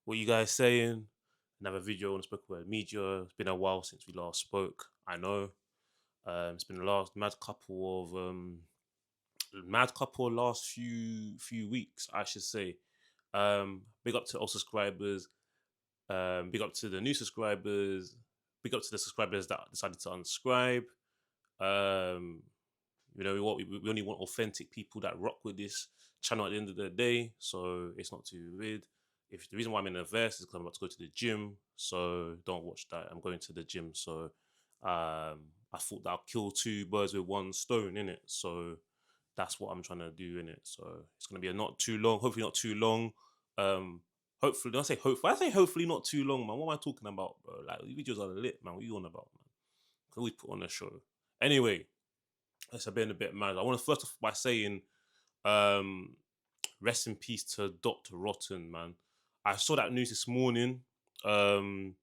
What you guys saying? Another video on spoken word media. It's been a while since we last spoke. I know. It's been the last mad couple last few weeks, I should say. Big up to all subscribers. Big up to the new subscribers. Big up to the subscribers that decided to unsubscribe. Um, we only want authentic people that rock with this channel at the end of the day, so it's not too weird. If the reason why I'm in a verse is because I'm about to go to the gym, so don't watch that. I'm going to the gym, so I thought that I'll kill two birds with one stone in it. So that's what I'm trying to do in it. So it's gonna be a not too long, hopefully not too long. Um, hopefully, don't say hopefully. I say hopefully not too long, man. What am I talking about, bro? Like these videos are lit, man. What you on about, man? Can we put on a show? Anyway, it's been a bit mad. I want to first off by saying, um, rest in peace to Dr. Rottton, man. I saw that news this morning. Um,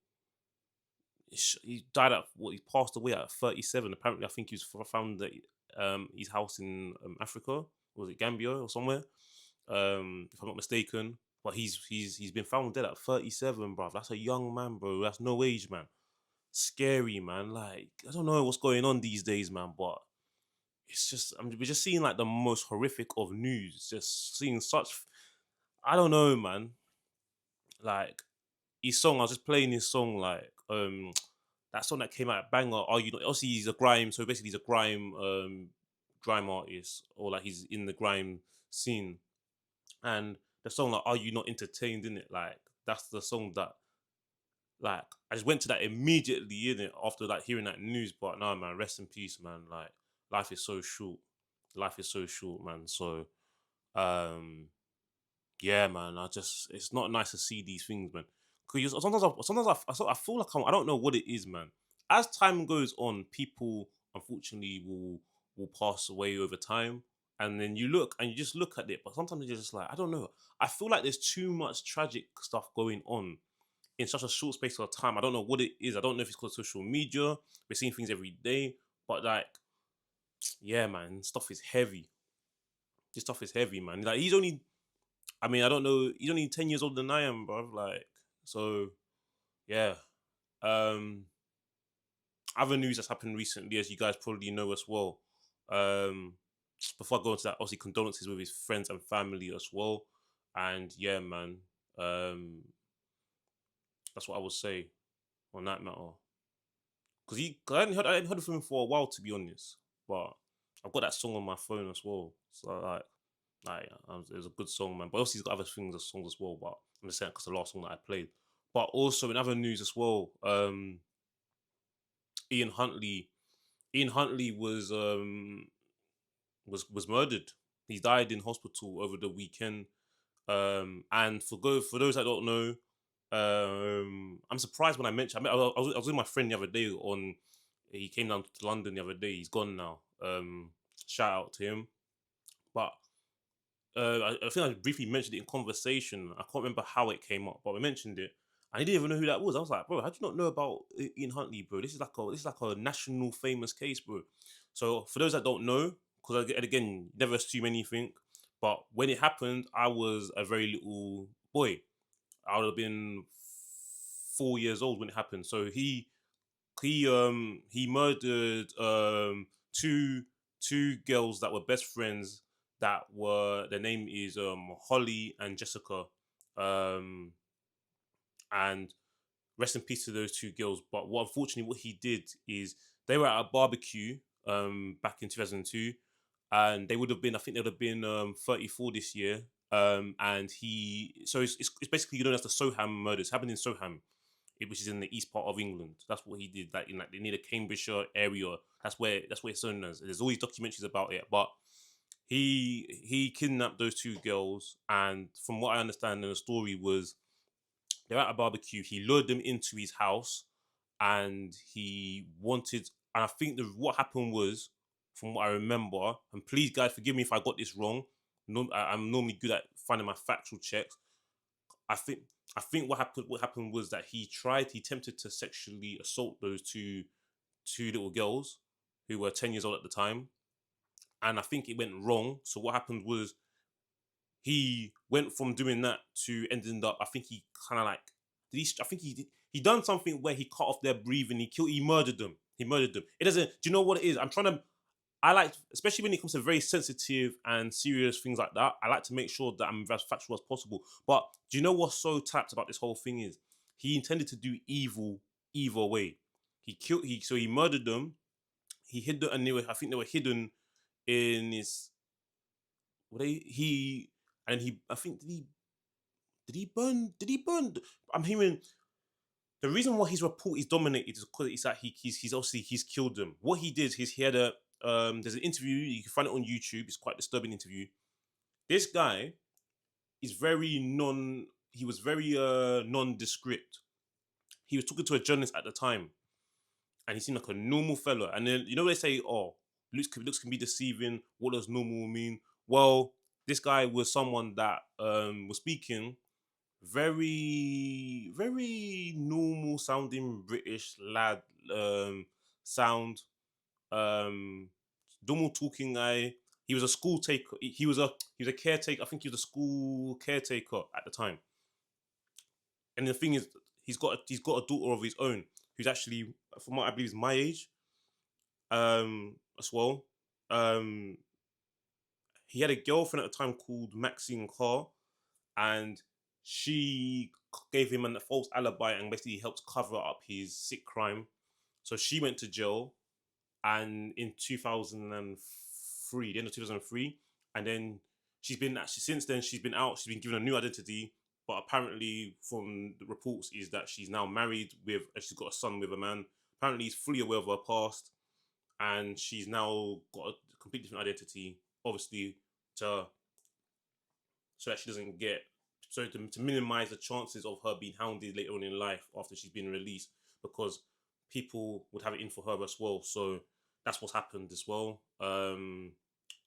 he died at what? He passed away at 37. Apparently, I think he was found at his house in Africa. Was it Gambia or somewhere? If I'm not mistaken. But he's been found dead at 37, bro. That's a young man, bro. That's no age, man. Scary, man. Like I don't know what's going on these days, man. But it's just we're just seeing like the most horrific of news. Just seeing such, I don't know, man. Like his song, I was just playing his song, like that song that came out, banger. Are you not? Obviously, he's a grime, so basically he's a grime artist, or like he's in the grime scene. And the song like "Are You Not Entertained" in it, like that's the song that like I just went to that immediately in it after like hearing that news. But no, man, rest in peace, man. Like life is so short. Life is so short, man. So um yeah, man. It's not nice to see these things, man. Because I feel like I don't know what it is, man. As time goes on, people unfortunately will pass away over time, and then you look and you just look at it. But sometimes you're just like, I don't know. I feel like there's too much tragic stuff going on in such a short space of time. I don't know what it is. I don't know if it's called social media. We're seeing things every day, but like, yeah, man, stuff is heavy. This stuff is heavy, man. Like he's only I mean, I don't know. He's only 10 years older than I am, bro. Like, so yeah. Um, Other news that's happened recently, as you guys probably know as well. Um, Before I go into that, obviously condolences with his friends and family as well. And yeah, man. Um, that's what I would say on that matter. Cause I hadn't heard from him for a while, to be honest. But I've got that song on my phone as well. So it was a good song, man. But obviously he's got other songs as well. But I'm just saying because the last song that I played. But also in other news as well, Ian Huntley. Ian Huntley was murdered. He died in hospital over the weekend. And for those that don't know, I'm surprised when I mentioned. I was with my friend the other day. He came down to London the other day. He's gone now. Shout out to him. But I think I briefly mentioned it in conversation. I can't remember how it came up, but we mentioned it. And he didn't even know who that was. I was like, bro, how do you not know about Ian Huntley, bro? This is like a national famous case, bro. So for those that don't know, because again, never assume anything. But when it happened, I was a very little boy. I would have been 4 years old when it happened. So he murdered two girls that were best friends, that were their name is Holly and Jessica. Um and rest in peace to those two girls. But what he did is they were at a barbecue back in 2002, and they would have been, I think they would have been 34 this year. And it's basically known as the Soham murders. Happened in Soham, which is in the east part of England. That's what he did. Like in like near the Cambridgeshire area. That's where it's known as. There's always documentaries about it. But he kidnapped those two girls, and from what I understand in the story was they're at a barbecue. He lured them into his house, and he wanted. And I think what happened was, from what I remember, and please guys forgive me if I got this wrong. No, I'm normally good at finding my factual checks. I think I think what happened was that he attempted to sexually assault those two little girls who were 10 years old at the time, and I think it went wrong. So what happened was he went from doing that to ending up. I think he kind of like did he? I think he done something where he cut off their breathing. He murdered them. He murdered them. It doesn't. Do you know what it is? I'm trying to. I like, especially when it comes to very sensitive and serious things like that. I like to make sure that I'm as factual as possible. But do you know what's so tapped about this whole thing is he intended to do evil either way. He murdered them. He hid them, and I think they were hidden in his. What he and he I think did he burn? I'm hearing the reason why his report is dominated is because it's that he's obviously he's killed them. What he did is he had a there's an interview, you can find it on YouTube. It's quite a disturbing interview. This guy is very non. He was very nondescript. He was talking to a journalist at the time, and he seemed like a normal fella. And then they say, "Oh, looks can be deceiving. What does normal mean?" Well, this guy was someone that was speaking very, very normal sounding British lad sound, um, normal talking guy. He was a school taker. He was a caretaker. I think he was a school caretaker at the time. And the thing is, he's got a daughter of his own who's actually, from what I believe, is my age, as well. Um, he had a girlfriend at the time called Maxine Carr, and she gave him a false alibi and basically helped cover up his sick crime. So she went to jail, and in 2003, the end of 2003, and then since then she's been out. She's been given a new identity, but apparently, from the reports, is that she's now married and she's got a son with a man. Apparently, he's fully aware of her past, and she's now got a completely different identity, obviously, to so that she doesn't get to minimize the chances of her being hounded later on in life after she's been released, because people would have it in for her as well. So that's what's happened as well. I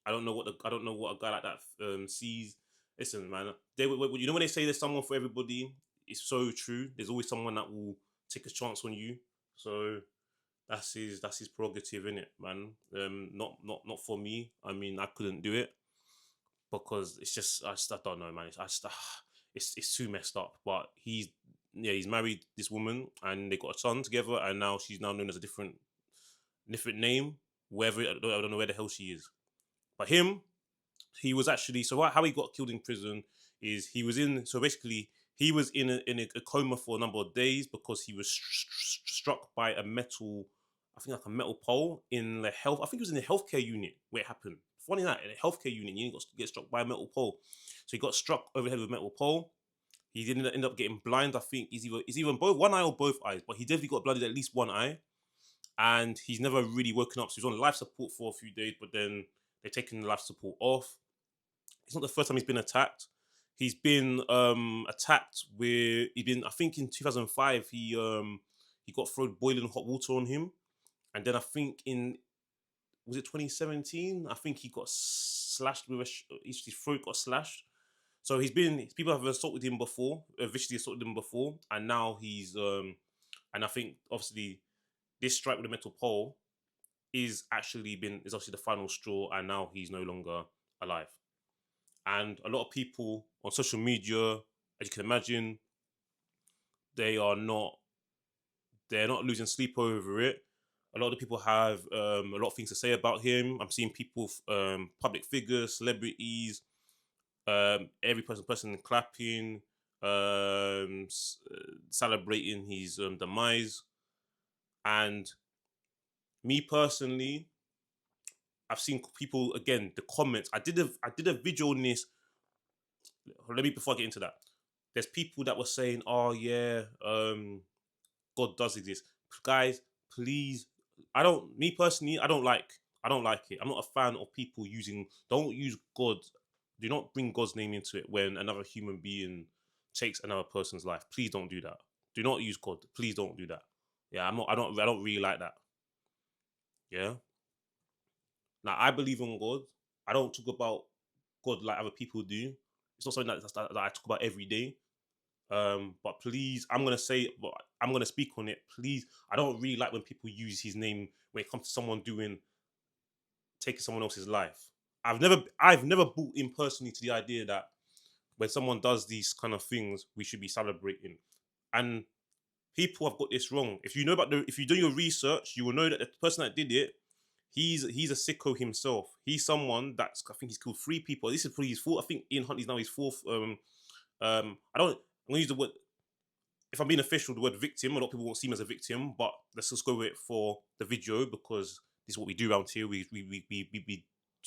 don't know what a guy like that sees. Listen, man, when they say there's someone for everybody, it's so true. There's always someone that will take a chance on you. So that's his prerogative, in it, man. Not for me. I mean, I couldn't do it because I don't know, man. It's too messed up. But he's married this woman, and they got a son together, and now she's now known as a different name. Wherever I don't know where the hell she is. But he was actually, how he got killed in prison is he was in a coma for a number of days because he was struck by a metal, I think like a metal pole in the health. I think it was in the healthcare unit where it happened. Funny that, in a healthcare unit, you got to get struck by a metal pole. So he got struck over the head with a metal pole. He didn't end up getting blind. I think he's either both one eye or both eyes, but he definitely got blinded at least one eye. And he's never really woken up. So he was on life support for a few days, but then they're taking the life support off. It's not the first time he's been attacked. He's been attacked I think in 2005 he got thrown boiling hot water on him. And then I think was it 2017? I think he got slashed with his throat got slashed. So people have assaulted him before, viciously assaulted him before, and now he's and I think obviously this strike with the metal pole is obviously the final straw, and now he's no longer alive. And a lot of people on social media, as you can imagine, they're not losing sleep over it. A lot of people have a lot of things to say about him. I'm seeing people, public figures, celebrities, every person clapping, celebrating his demise. And me personally, I've seen people, again, the comments. I did a video on this. Before I get into that, there's people that were saying, "Oh yeah, God does exist." Guys, please, me personally, I don't like it. I'm not a fan of people don't use God. Do not bring God's name into it when another human being takes another person's life. Please don't do that. Do not use God. Please don't do that. Yeah, I don't really like that. Yeah. Now, I believe in God. I don't talk about God like other people do. It's not something that I talk about every day. But please, I'm gonna speak on it. Please, I don't really like when people use his name when it comes to someone taking someone else's life. I've never bought in personally to the idea that when someone does these kind of things, we should be celebrating. And people have got this wrong. If you do your research, you will know that the person that did it, he's a sicko himself. He's someone that's, I think he's killed 3 people. This is probably his fourth. I think Ian Huntley's now his fourth. I don't. I'm gonna use the word. If I'm being official, the word victim. A lot of people won't see him as a victim, but let's just go with it for the video because this is what we do around here. We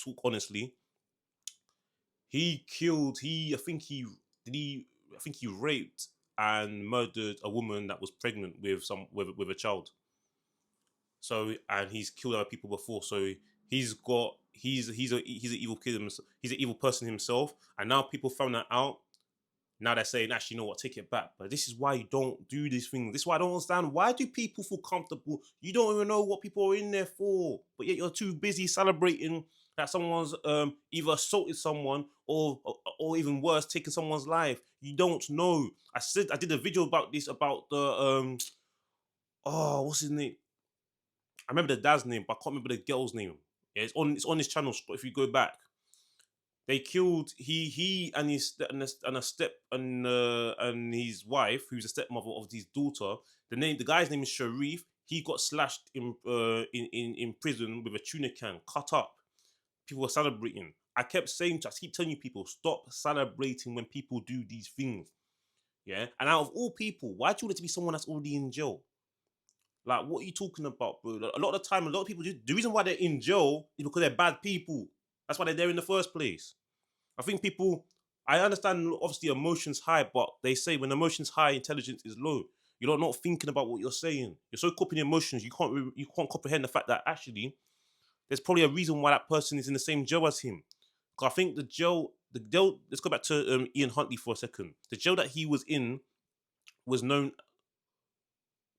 talk honestly. He killed. I think he raped and murdered a woman that was pregnant with with a child. So, and he's killed other people before. So he's an evil kid. He's an evil person himself. And now people found that out. Now they're saying, actually, you know what, take it back. But this is why you don't do these things. This is why I don't understand. Why do people feel comfortable? You don't even know what people are in there for. But yet you're too busy celebrating that someone's either assaulted someone or even worse, taken someone's life. You don't know. I did a video about this, about the what's his name? I remember the dad's name, but I can't remember the girl's name. Yeah, it's on his channel. If you go back, they killed he and his and a step and his wife, who's a stepmother of his daughter. The guy's name is Sharif. He got slashed in prison with a tuna can, cut up. People were celebrating. I keep telling you people, stop celebrating when people do these things. Yeah, and out of all people, why do you want it to be someone that's already in jail? Like, what are you talking about, bro? Like, a lot of the time, a lot of people the reason why they're in jail is because they're bad people. That's why they're there in the first place. I think people, I understand obviously emotions high, but they say when emotions high, intelligence is low. You're not thinking about what you're saying. You're so caught in emotions, you can't comprehend the fact that actually there's probably a reason why that person is in the same jail as him. 'Cause I think the jail. Let's go back to Ian Huntley for a second. The jail that he was in was known,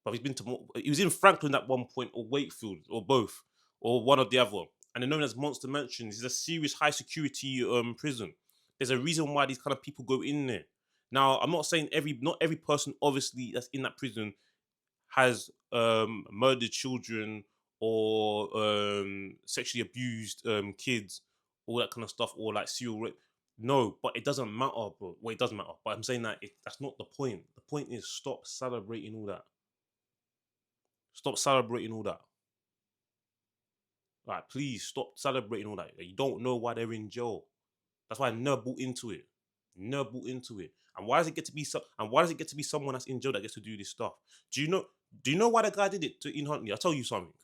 but he was in Franklin at one point, or Wakefield, or both, or one or the other. And they're known as Monster Mansion. It's a serious high security prison. There's a reason why these kind of people go in there. Now, I'm not saying not every person obviously that's in that prison has murdered children or sexually abused kids, all that kind of stuff, or like serial rape. No, but it doesn't matter, bro. Well, it doesn't matter. But I'm saying that that's not the point. The point is stop celebrating all that. Stop celebrating all that. Like, please stop celebrating all that. You don't know why they're in jail. That's why I never bought into it. Never bought into it. And why does it get to be someone that's in jail that gets to do this stuff? Do you know why the guy did it to Ian Huntley? I'll tell you something.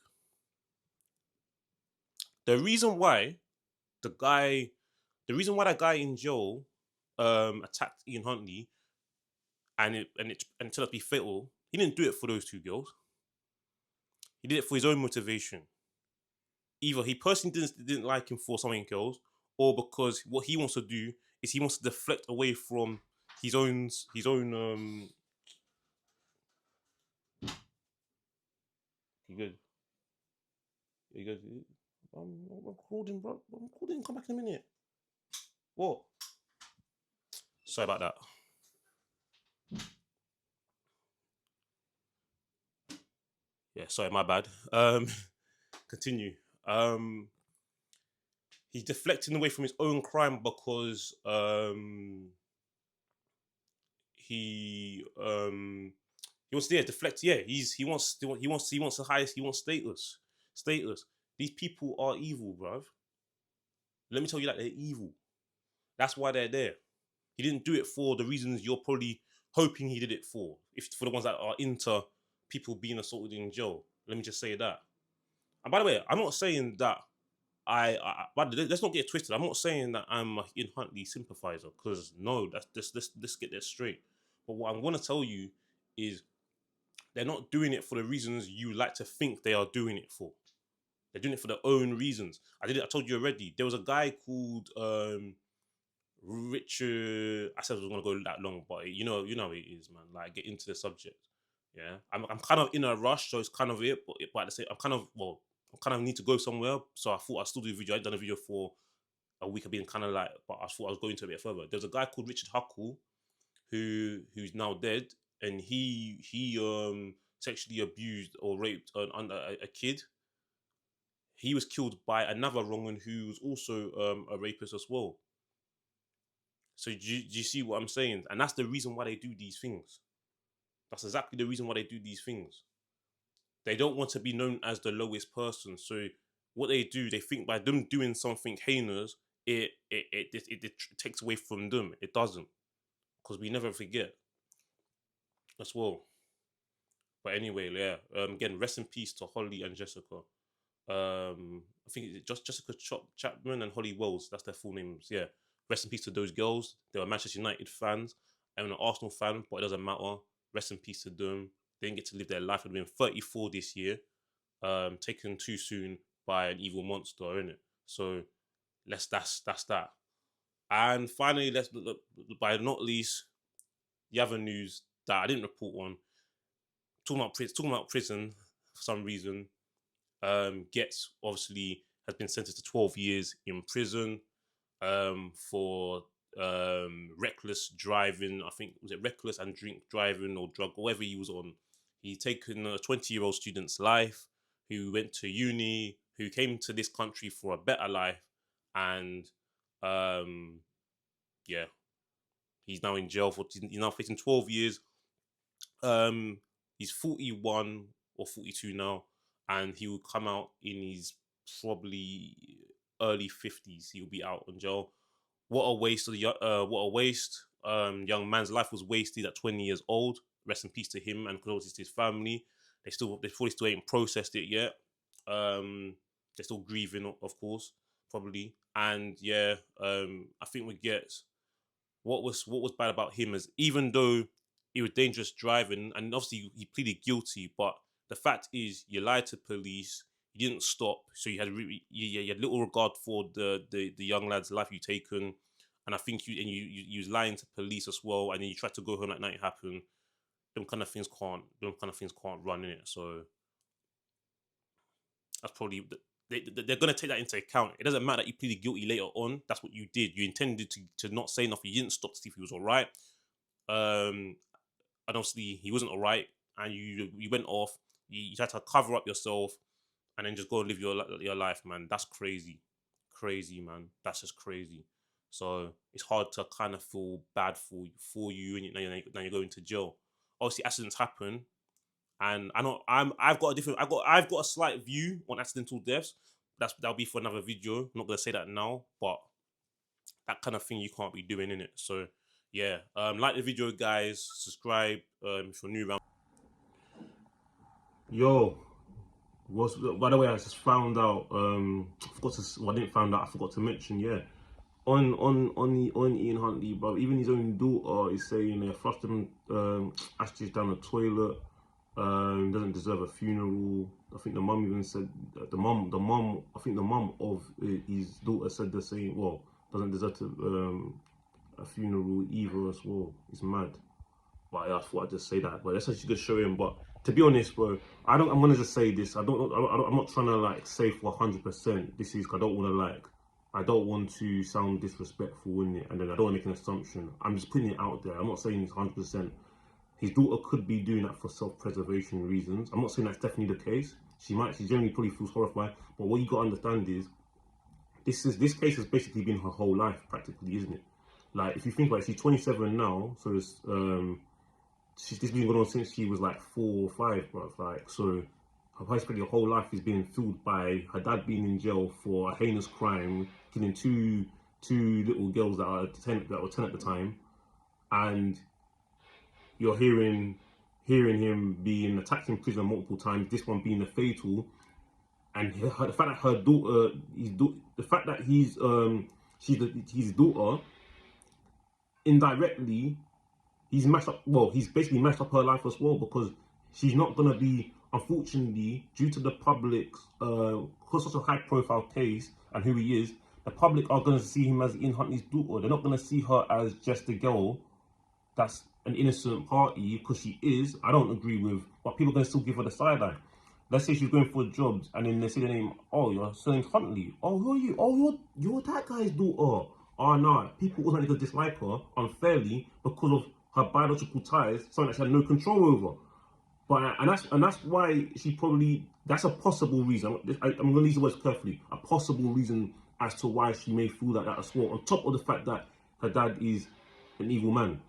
The reason why the guy the reason why that guy in jail attacked Ian Huntley and it turned out to be fatal, he didn't do it for those 2 girls. He did it for his own motivation. Either he personally didn't like him for something else, or because what he wants to do is he wants to deflect away from his own. You good? You good? I'm recording, bro. I'm recording. Come back in a minute. What? Sorry about that. Yeah, sorry, my bad. Continue. He's deflecting away from his own crime because he wants to deflect. Yeah, he wants the highest. He wants status. These people are evil, bruv. Let me tell you that they're evil. That's why they're there. He didn't do it for the reasons you're probably hoping he did it for. If for the ones that are into people being assaulted in jail. Let me just say that. And by the way, I'm not saying that but let's not get it twisted. I'm not saying that I'm a Ian Huntley sympathizer, because no, let's get that straight. But what I'm going to tell you is they're not doing it for the reasons you like to think they are doing it for. They're doing it for their own reasons. I told you already. There was a guy called Richard. I said I was going to go that long, but you know how it is, man. Like, get into the subject. Yeah, I'm kind of in a rush, so it's kind of it. But at the same, I kind of need to go somewhere, so I thought I'd still do a video. I'd done a video for a week. I've been kind of like, but I thought I was going to a bit further. There's a guy called Richard Huckle, who's now dead, and he sexually abused or raped a kid. He was killed by another wrong'un who was also a rapist as well. So do you see what I'm saying? And that's the reason why they do these things. That's exactly the reason why they do these things. They don't want to be known as the lowest person. So what they do, they think by them doing something heinous, it takes away from them. It doesn't, because we never forget as well. But anyway, yeah. Again, rest in peace to Holly and Jessica. I think it's just Jessica Chapman and Holly Wells. That's their full names. Yeah. Rest in peace to those girls. They were Manchester United fans. I'm an Arsenal fan, but it doesn't matter. Rest in peace to them. They didn't get to live their life. They've been 34 this year. Taken too soon by an evil monster, innit? So that's that. And finally, let's by not least, the other news that I didn't report on. Talking about prison for some reason. Ghetts obviously has been sentenced to 12 years in prison for reckless driving. I think was it reckless and drink driving or drug, whatever he was on. He taken a 20-year-old student's life who went to uni, who came to this country for a better life, and yeah, he's now in jail he's now facing 12 years. He's 41 or 42 now, and he will come out in his probably early 50s. He'll be out on jail. What a waste of what a waste. Young man's life was wasted at 20 years old. Rest in peace to him and condolences to his family. They probably still ain't processed it yet. They're still grieving, of course, probably. And yeah, I think we get what was bad about him is, even though he was dangerous driving, and obviously he pleaded guilty, but the fact is you lied to police, you didn't stop, so you had little regard for the young lad's life you taken, and I think you was lying to police as well, and then you tried to go home like nothing happened. Them kind of things can't run in it. So that's probably they're gonna take that into account. It doesn't matter that you pleaded guilty later on. That's what you did. You intended to not say nothing. You didn't stop to see if he was all right. And obviously he wasn't all right, and you went off. You tried to cover up yourself, and then just go and live your life, man. That's crazy, man. That's just crazy. So it's hard to kind of feel bad for you, and now you're going to jail. Obviously, accidents happen, and I've got a slight view on accidental deaths. That'll be for another video. I'm not gonna say that now, but that kind of thing you can't be doing, in it. So yeah, like the video, guys. Subscribe if you're new around. Yo, by the way, I just found out. I didn't find out. I forgot to mention. Yeah, on Ian Huntley, bro. Even his own daughter is saying they flushed him ashes down the toilet. Doesn't deserve a funeral. I think the mum even said the mum. I think the mum of his daughter said the same. Well, doesn't deserve a funeral either as well. It's mad. But I thought I'd just say that. But that's actually good showing. But to be honest, bro, I'm gonna just say this. I'm not trying to like say for 100%. This is. I don't want to sound disrespectful in it, and then I don't want to make an assumption. I'm just putting it out there. I'm not saying it's 100%. His daughter could be doing that for self-preservation reasons. I'm not saying that's definitely the case. She generally probably feels horrified. But what you got to understand is, this case has basically been her whole life, practically, isn't it? Like, if you think about it, she's 27 now, so it's this been going on since she was like 4 or 5, bro. Like, so her whole life is being filled by her dad being in jail for a heinous crime, killing two little girls that were 10 at the time, and you're hearing him being attacked in prison multiple times. This one being a fatal, and the fact that her daughter, the fact that she's his daughter, indirectly, he's basically messed up her life as well, because she's not gonna be, unfortunately, due to the public's because such a high-profile case and who he is, the public are gonna see him as Ian Huntley's daughter. They're not gonna see her as just a girl that's an innocent party, because she is. I don't agree with, but people are going to still give her the sideline. Let's say she's going for jobs, and then they say the name. Oh, you're saying Huntley. Oh, who are you? Oh, you're that guy's daughter. Oh, no. People also need to dislike her unfairly because of her biological ties, something that she had no control over. But and that's why she probably, that's a possible reason. I'm going to use the words carefully. A possible reason as to why she may feel like that as well. On top of the fact that her dad is an evil man.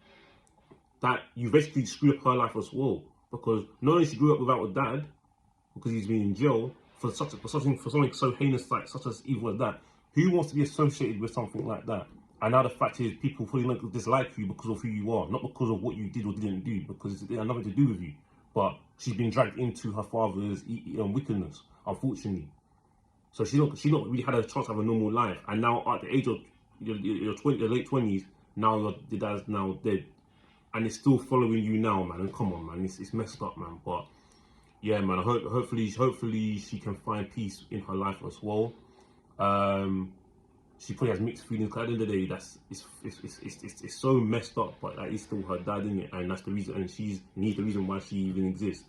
That you basically screwed up her life as well, because not only she grew up without a dad because he's been in jail for something so heinous like such as evil as that. Who wants to be associated with something like that? And now the fact is, people probably dislike you because of who you are, not because of what you did or didn't do, because it had nothing to do with you. But she's been dragged into her father's wickedness, unfortunately. So she's not really had a chance to have a normal life. And now at the age of your late 20s, now your dad's now dead, and it's still following you now, man. And come on, man, it's messed up, man. But yeah, man, hopefully she can find peace in her life as well. She probably has mixed feelings. Cause at the end of the day, it's so messed up, but that is still her dad, isn't it? And that's the reason, and he's the reason why she even exists.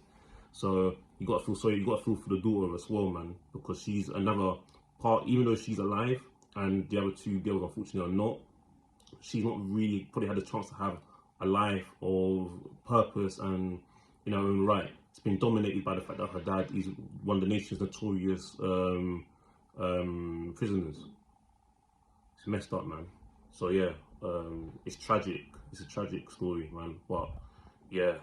So you gotta feel sorry. You gotta feel for the daughter as well, man, because she's another part. Even though she's alive, and the other two girls unfortunately are not, she's not really probably had a chance to have a life of purpose and in her own right. It's been dominated by the fact that her dad is one of the nation's notorious prisoners. It's messed up, man. So yeah, it's tragic. It's a tragic story, man. But yeah.